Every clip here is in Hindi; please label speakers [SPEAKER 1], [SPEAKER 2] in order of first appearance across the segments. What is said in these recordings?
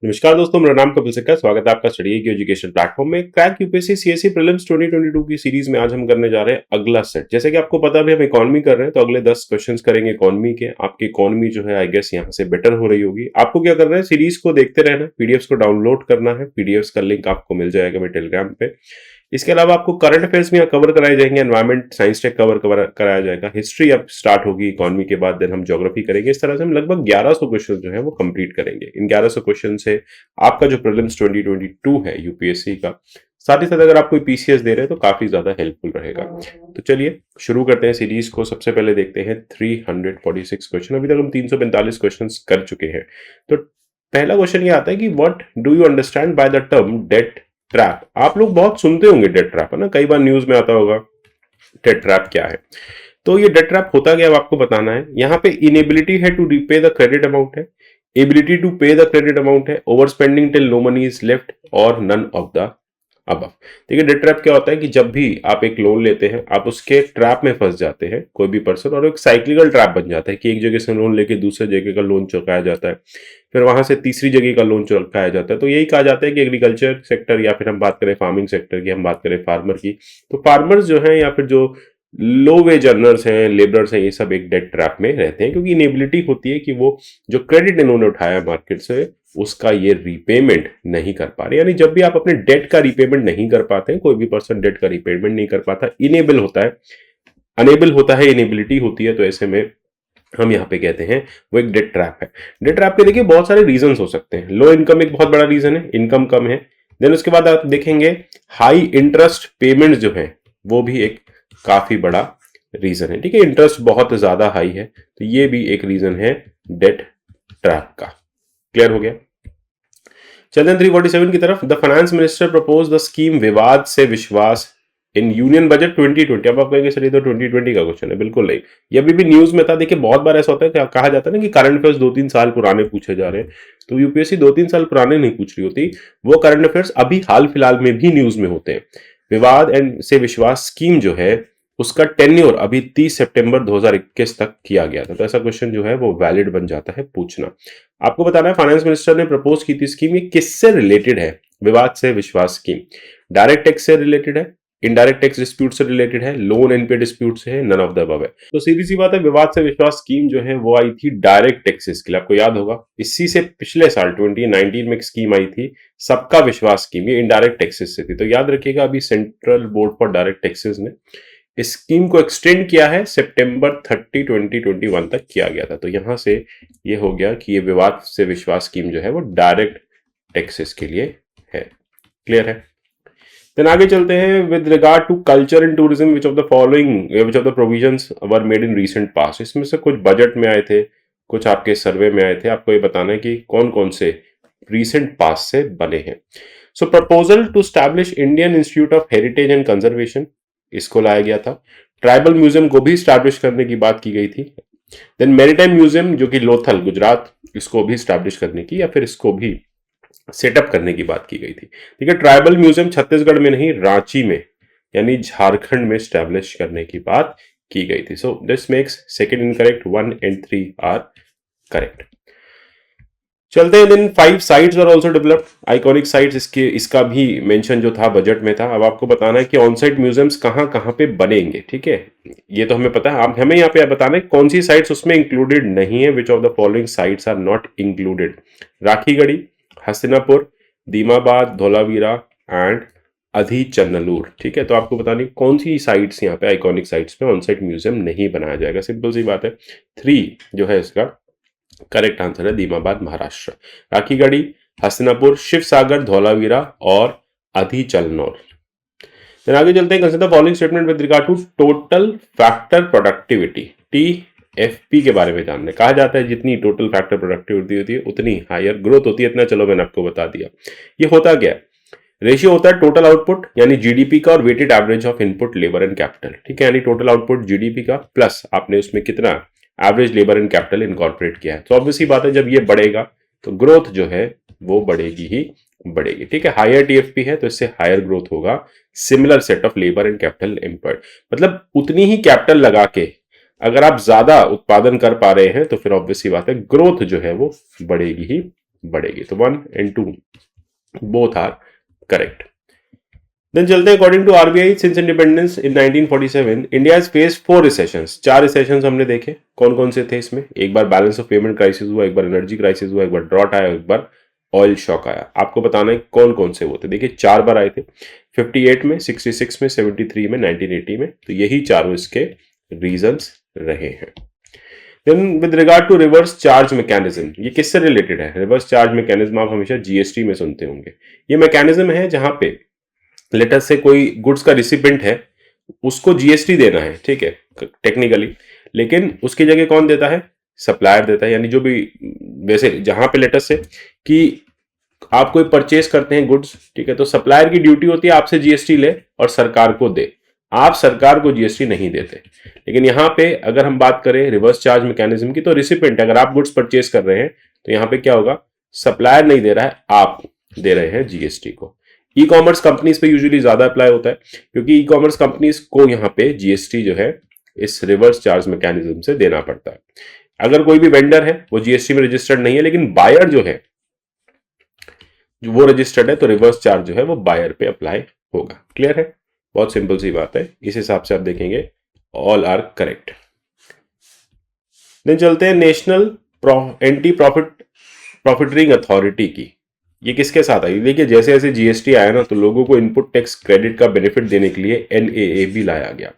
[SPEAKER 1] नमस्कार दोस्तों, मेरा नाम कपिल सिक्का। स्वागत है आपका स्टडी की एजुकेशन प्लेटफॉर्म में। क्रैक यूपीएससी सीएससी प्रीलिम्स 2022 की सीरीज में आज हम करने जा रहे हैं अगला सेट। जैसे कि आपको पता भी हम इकोनॉमी कर रहे हैं, तो अगले 10 क्वेश्चंस करेंगे इकोनॉमी के। आपकी इकोनॉमी जो है आई गेस यहाँ से बेटर हो रही होगी। आपको क्या करना है, सीरीज को देखते रहना, पीडीएफ को डाउनलोड करना है। पीडीएफ का लिंक आपको मिल जाएगा मेरे टेलीग्राम पे। इसके अलावा आपको करंट अफेयर्स में यहाँ कवर कराए जाएंगे, एनवायरमेंट साइंस टेक कवर कराया जाएगा, हिस्ट्री अब स्टार्ट होगी इकोनॉमी के बाद, देन हम ज्योग्राफी करेंगे। इस तरह से हम लगभग 1100 क्वेश्चन जो है वो कंप्लीट करेंगे। इन 1100 क्वेश्चन से आपका जो प्रीलिम्स 2022 है यूपीएससी का, साथ ही साथ अगर आप कोई पीसीएस दे रहे हैं तो काफी ज्यादा हेल्पफुल रहेगा। तो चलिए शुरू करते हैं सीरीज को। सबसे पहले देखते हैं 346 क्वेश्चन। अभी तक हम 345 क्वेश्चन कर चुके हैं। तो पहला क्वेश्चन ये आता है कि what do you understand by the term debt trap. आप लोग बहुत सुनते होंगे डेट ट्रैप, है ना, कई बार न्यूज में आता होगा डेट ट्रैप क्या है। तो ये डेट ट्रैप होता क्या है आपको बताना है। यहाँ पे इनेबिलिटी है to repay the credit amount है, ability to pay the credit amount है, over spending till no money is left और नन ऑफ द अबव। देखिए डेट ट्रैप क्या होता है कि जब भी आप एक लोन लेते हैं आप उसके ट्रैप में फंस जाते हैं, कोई भी पर्सन, और एक साइक्लिकल ट्रैप बन जाता है कि एक जगह से लोन लेके दूसरे जगह का लोन चुकाया जाता है, फिर वहां से तीसरी जगह का लोन चुकाया जाता है। तो यही कहा जाता है कि एग्रीकल्चर सेक्टर, या फिर हम बात करें फार्मिंग सेक्टर की, हम बात करें फार्मर की, तो फार्मर्स जो है या फिर जो लो वेज अर्नर्स हैं, लेबरर्स हैं, ये सब एक डेट ट्रैप में रहते हैं, क्योंकि इनेबिलिटी होती है कि वो जो क्रेडिट इन्होंने उठाया मार्केट से उसका ये रीपेमेंट नहीं कर पा रहे। यानी जब भी आप अपने डेट का रीपेमेंट नहीं कर पाते हैं, कोई भी पर्सन डेट का रीपेमेंट नहीं कर पाता, इनेबल होता है, अनेबल होता है, इनेबिलिटी होती है, तो ऐसे में हम यहाँ पे कहते हैं वो एक डेट ट्रैप है। डेट ट्रैप के देखिए बहुत सारे रीजंस हो सकते हैं। लो इनकम एक बहुत बड़ा रीजन है, इनकम कम है। देन उसके बाद आप देखेंगे हाई इंटरेस्ट पेमेंट जो है वो भी एक काफी बड़ा रीजन है। ठीक है, इंटरेस्ट बहुत ज्यादा हाई है, तो ये भी एक रीजन है डेट ट्रैप का। क्लियर हो गया। चलते हैं 347 की तरफ। The finance minister propose the scheme विवाद से विश्वास इन यूनियन बजट 2020। अब आप कहेंगे सर ये तो 2020 का क्वेश्चन है। बिल्कुल नहीं, ये अभी भी न्यूज में था। देखिए बहुत बार ऐसा होता है, कहा जाता है ना कि करंट अफेयर्स 2-3 साल पुराने पूछे जा रहे हैं, तो यूपीएससी 2-3 साल पुराने नहीं पूछ रही होती, वो करंट अफेयर्स अभी हाल फिलहाल में भी न्यूज में होते हैं। विवाद एंड से विश्वास स्कीम जो है उसका टेन्योर अभी 30 सितंबर 2021 तक किया गया था, तो ऐसा क्वेश्चन जो है वो वैलिड बन जाता है पूछना। आपको बताना है फाइनेंस मिनिस्टर ने प्रपोज की थी स्कीम, ये किससे रिलेटेड है। विवाद से विश्वास स्कीम डायरेक्ट टैक्स से रिलेटेड है, इनडायरेक्ट टैक्स डिस्प्यूट से रिलेटेड है, लोन एनपीए डिस्प्यूट से है, नन ऑफ द अबव है। तो सीधी सी बात है, विवाद से विश्वास स्कीम जो है वो आई थी डायरेक्ट टैक्सेस के लिए। आपको याद होगा इसी से पिछले साल 2019 में एक स्कीम आई थी सबका विश्वास स्कीम, ये इनडायरेक्ट टैक्सेस से थी। तो याद रखिएगा अभी central board for direct taxes ने इस स्कीम को एक्सटेंड किया है, सितंबर 30, 2021 तक किया गया था। तो यहां से ये हो गया कि ये विवाद से विश्वास स्कीम जो है वो डायरेक्ट टैक्सेस के लिए है। क्लियर है। देन आगे चलते हैं। With regard to culture and tourism which of the provisions were made in recent past. इसमें से कुछ बजट में आए थे, कुछ आपके सर्वे में आए थे। आपको ये बताना है कि कौन कौन से रीसेंट पास्ट से बने हैं। So proposal to establish Indian Institute of Heritage and Conservation, इसको लाया गया था। ट्राइबल म्यूजियम को भी स्टैब्लिश करने की बात की गई थी। देन मैरीटाइम म्यूजियम जो कि लोथल गुजरात, इसको भी स्टैब्लिश करने की या फिर इसको भी सेटअप करने की बात की गई थी। ठीक है, ट्राइबल म्यूजियम छत्तीसगढ़ में नहीं, रांची में यानी झारखंड में स्टैब्लिश करने की बात की गई थी। So this makes second incorrect, 1 and 3 are correct. चलते हैं। Then 5 sites are also developed, iconic sites, इसका भी मेंशन जो था बजट में था। अब आपको बताना है कि ऑन साइट म्यूजियम्स कहाँ कहाँ पे बनेंगे। ठीक है, ये तो हमें पता है, आप हमें यहाँ पे बताना है कौन सी साइट्स उसमें इंक्लूडेड नहीं है। Which of the following sites are not included. Rakhigarhi, Hastinapur, Daimabad, Dholavira and Adichanallur. ठीक है, तो आपको बतानी कौन सी साइट्स यहाँ पे आइकॉनिक साइट्स पे ऑन साइट म्यूजियम नहीं बनाया जाएगा। सिंपल सी बात है, 3 जो है इसका करेक्ट आंसर है दीमाबाद महाराष्ट्र। राखीगढ़ी, हस्तिनापुर, शिव सागर, धौलावीरा और अधिचलनौर। फिर आगे चलते हैं। Consider following statement with regard to total factor productivity, TFP के बारे में जानना। कहा जाता है जितनी टोटल फैक्टर प्रोडक्टिविटी होती है उतनी हायर ग्रोथ होती है। इतना चलो मैंने आपको बता दिया। ये होता क्या है, रेशियो होता है टोटल आउटपुट यानी जीडीपी का और weighted average of input labour and capital. ठीक है, यानी टोटल आउटपुट जीडीपी का प्लस आपने उसमें कितना average labour and capital incorporate किया है। तो ऑब्वियसली बात है जब ये बढ़ेगा तो ग्रोथ जो है वो बढ़ेगी ही बढ़ेगी। ठीक है, हायर टीएफपी है तो इससे हायर ग्रोथ होगा। Similar set of labour and capital employed, मतलब उतनी ही कैपिटल लगा के अगर आप ज्यादा उत्पादन कर पा रहे हैं तो फिर ऑब्वियसली बात है ग्रोथ जो है वो बढ़ेगी ही बढ़ेगी। तो 1 and 2 both are correct. Then चलते हैं, according to RBI since independence in 1947 India has faced 4 recessions. 4 recessions हमने देखे, कौन कौन से थे इसमें? एक बार बैलेंस ऑफ पेमेंट क्राइसिस हुआ, एक बार एनर्जी क्राइसिस हुआ, एक बार ड्रॉट आया, एक बार ऑयल शॉक आया। आपको बताना है कौन कौन से वो थे। देखिए 4 बार आए थे, 58 में, 66 में, 73 में, 1980 में। तो यही चारों इसके रीजंस रहे हैं। Then with regard to reverse charge mechanism, ये किससे रिलेटेड है? रिवर्स चार्ज मैकेनिज्म आप हमेशा जीएसटी में सुनते होंगे। ये मैकेनिज्म है जहां पे लेटर से कोई गुड्स का रिसिपेंट है, उसको जीएसटी देना है, ठीक है, टेक्निकली, लेकिन उसकी जगह कौन देता है? सप्लायर देता है। यानी जो भी, वैसे जहां पे लेटर से कि आप कोई परचेस करते हैं गुड्स, ठीक है, तो सप्लायर की ड्यूटी होती है आपसे जीएसटी ले और सरकार को दे। आप सरकार को जीएसटी नहीं देते। लेकिन यहां पे अगर हम बात करें रिवर्स चार्ज मैकेनिज्म की, तो रिसिपेंट, अगर आप गुड्स परचेस कर रहे हैं तो यहां पे क्या होगा? सप्लायर नहीं दे रहा है, आप दे रहे हैं जीएसटी को। ई कॉमर्स कंपनीज पे यूजुअली ज्यादा अप्लाई होता है, क्योंकि ई कॉमर्स कंपनीज को यहाँ पे जीएसटी जो है इस रिवर्स चार्ज मैकेनिज्म से देना पड़ता है। अगर कोई भी वेंडर है वो जीएसटी में रजिस्टर्ड नहीं है, लेकिन बायर जो है वो रजिस्टर्ड है, तो रिवर्स चार्ज जो है वो बायर पे अप्लाई होगा। क्लियर है? बहुत सिंपल सी बात है। इस हिसाब से आप देखेंगे ऑल आर करेक्ट। देन चलते हैं नेशनल एंटी प्रॉफिटरिंग अथॉरिटी की। ये किसके साथ आई? देखिए जैसे जैसे जीएसटी आया ना, तो लोगों को इनपुट टैक्स क्रेडिट का बेनिफिट देने के लिए एनएए भी लाया गया।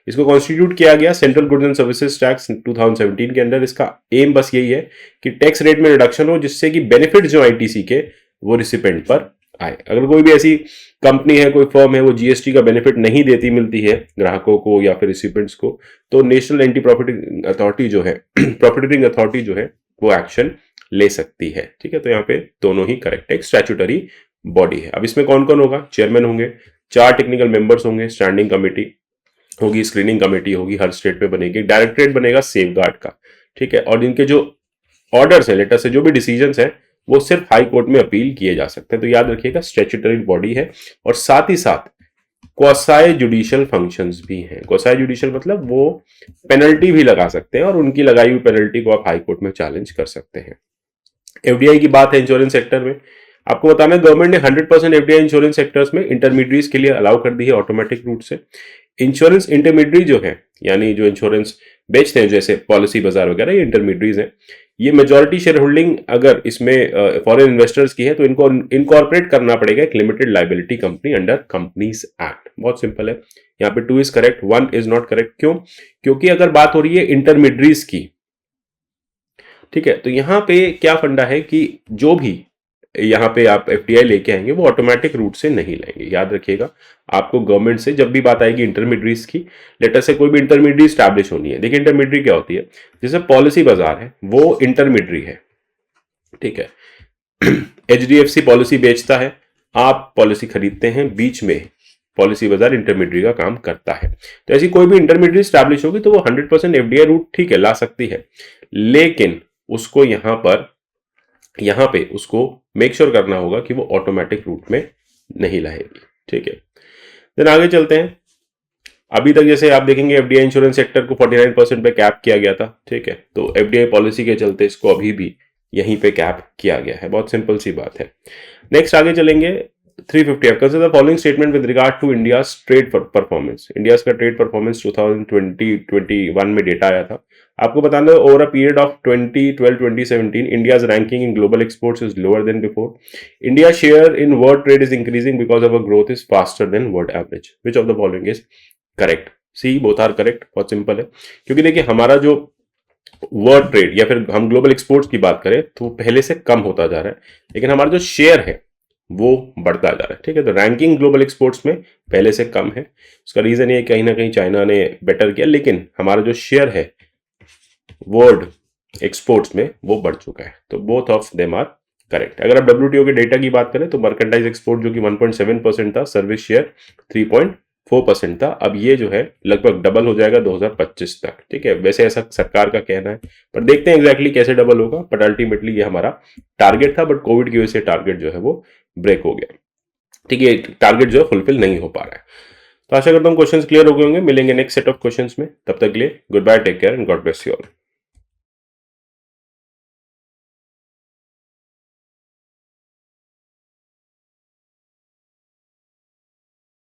[SPEAKER 1] इसको कॉन्स्टिट्यूट किया गया central goods and services tax 2017 के अंदर। इसका एम बस यही है कि टैक्स रेट में रिडक्शन हो, जिससे कि बेनिफिट जो आईटीसी के वो रिसिपेंट पर आए। अगर कोई भी ऐसी कंपनी है, कोई फर्म है, वो जीएसटी का बेनिफिट नहीं देती मिलती है ग्राहकों को या फिर रिसिपेंट्स को, तो नेशनल एंटी प्रॉफिटिंग अथॉरिटी जो है प्रॉफिटरिंग अथॉरिटी जो है वो एक्शन ले सकती है। ठीक है, तो यहाँ पे दोनों ही करेक्ट है। एक स्टैट्यूटरी बॉडी है। अब इसमें कौन कौन होगा? चेयरमैन होंगे, 4 टेक्निकल मेंबर्स होंगे, स्टैंडिंग कमेटी होगी, स्क्रीनिंग कमेटी होगी, हर स्टेट में बनेगी, डायरेक्टरेट बनेगा सेफ गार्ड का। ठीक है, और इनके जो ऑर्डर्स है, लेटर से जो भी डिसीजंस है, वो सिर्फ हाई कोर्ट में अपील किए जा सकते हैं। तो याद रखिएगा स्टैट्यूटरी बॉडी है, और साथ ही साथ क्वासाई जुडिशियल फंक्शंस भी हैं। क्वासाई जुडिशियल मतलब वो पेनल्टी भी लगा सकते हैं, और उनकी लगाई हुई पेनल्टी को आप हाई कोर्ट में चैलेंज कर सकते हैं। एफडीआई की बात है इंश्योरेंस सेक्टर में, आपको बताना है गवर्नमेंट ने 100% एफडीआई इंश्योरेंस सेक्टर्स में इंटरमीडिएट्स के लिए अलाउ कर दी है ऑटोमेटिक रूट से। इंश्योरेंस इंटरमीडिएट जो है, यानी जो इंश्योरेंस बेचते हैं जैसे पॉलिसी बाजार वगैरह, ये इंटरमीडिएट्स हैं। ये मेजॉरिटी शेयर होल्डिंग अगर इसमें फॉरेन इन्वेस्टर्स की है, तो इनको इनकॉर्पोरेट करना पड़ेगा एक limited liability company under companies act. बहुत सिंपल है। यहाँ पे 2 is correct, 1 is not correct. क्यों? क्योंकि अगर बात हो रही है इंटरमीडिएट्स की, ठीक है, तो यहां पे क्या फंडा है कि जो भी यहां पे आप एफडीआई लेके आएंगे वो ऑटोमेटिक रूट से नहीं लाएंगे। याद रखिएगा, आपको गवर्नमेंट से जब भी बात आएगी इंटरमीडिएट्स की, लेटर से कोई भी इंटरमीडिएट स्टैब्लिश होनी है। देखिए इंटरमीडिएट क्या होती है? जैसे पॉलिसी बाजार है, वो इंटरमीडिएट है। ठीक है, एचडीएफसी पॉलिसी बेचता है, आप पॉलिसी खरीदते हैं, बीच में पॉलिसी बाजार इंटरमीडिएट का काम करता है। तो ऐसी कोई भी इंटरमीडिएट स्टैब्लिश होगी तो वो 100% एफडीआई रूट ठीक है ला सकती है, लेकिन उसको यहां पे उसको मेक श्योर करना होगा कि वो ऑटोमेटिक रूट में नहीं लाएगी। ठीक है, देन आगे चलते हैं। अभी तक जैसे आप देखेंगे एफडीआई इंश्योरेंस सेक्टर को 49% पे कैप किया गया था। ठीक है, तो एफडीआई पॉलिसी के चलते इसको अभी भी यहीं पे कैप किया गया है। बहुत सिंपल सी बात है। नेक्स्ट आगे चलेंगे 350। Consider the following statement with regard to India's trade performance. India का ट्रेड परफॉर्मेंस 2020-21 में डेटा आया था। आपको बताना है over a period of 2012-2017 India's ranking in global exports is lower than before. India share in world trade is increasing because of a growth is faster than world average. Which of the following is correct? C both are correct. बहुत सिंपल है, क्योंकि देखिए हमारा जो वर्ल्ड ट्रेड या फिर हम ग्लोबल एक्सपोर्ट्स की बात करें तो पहले से कम होता जा रहा है, लेकिन हमारा जो शेयर है वो बढ़ता जा रहा है। ठीक है, तो रैंकिंग ग्लोबल एक्सपोर्ट्स में पहले से कम है। उसका रीजन ये कहीं ना कहीं चाइना ने बेटर किया, लेकिन हमारा जो शेयर है वर्ल्ड एक्सपोर्ट्स में वो बढ़ चुका है। तो both of them are correct. अगर आप डब्ल्यूटीओ के डेटा की बात करें तो मर्केंटाइज एक्सपोर्ट जो कि 1.7% था, सर्विस शेयर 3.4% था। अब ये जो है लगभग डबल हो जाएगा 2025 तक। ठीक है, वैसे ऐसा सरकार का कहना है, पर देखते हैं एग्जैक्टली कैसे डबल होगा। बट अल्टीमेटली ये हमारा टारगेट था, बट कोविड की वजह से टारगेट जो है वो ब्रेक हो गया। ठीक है, टारगेट जो है फुलफिल नहीं हो पा रहा है। तो आशा करता हूँ क्वेश्चंस क्लियर हो गए होंगे। मिलेंगे नेक्स्ट सेट ऑफ क्वेश्चंस में, तब तक के लिए good bye, take care and God bless you all.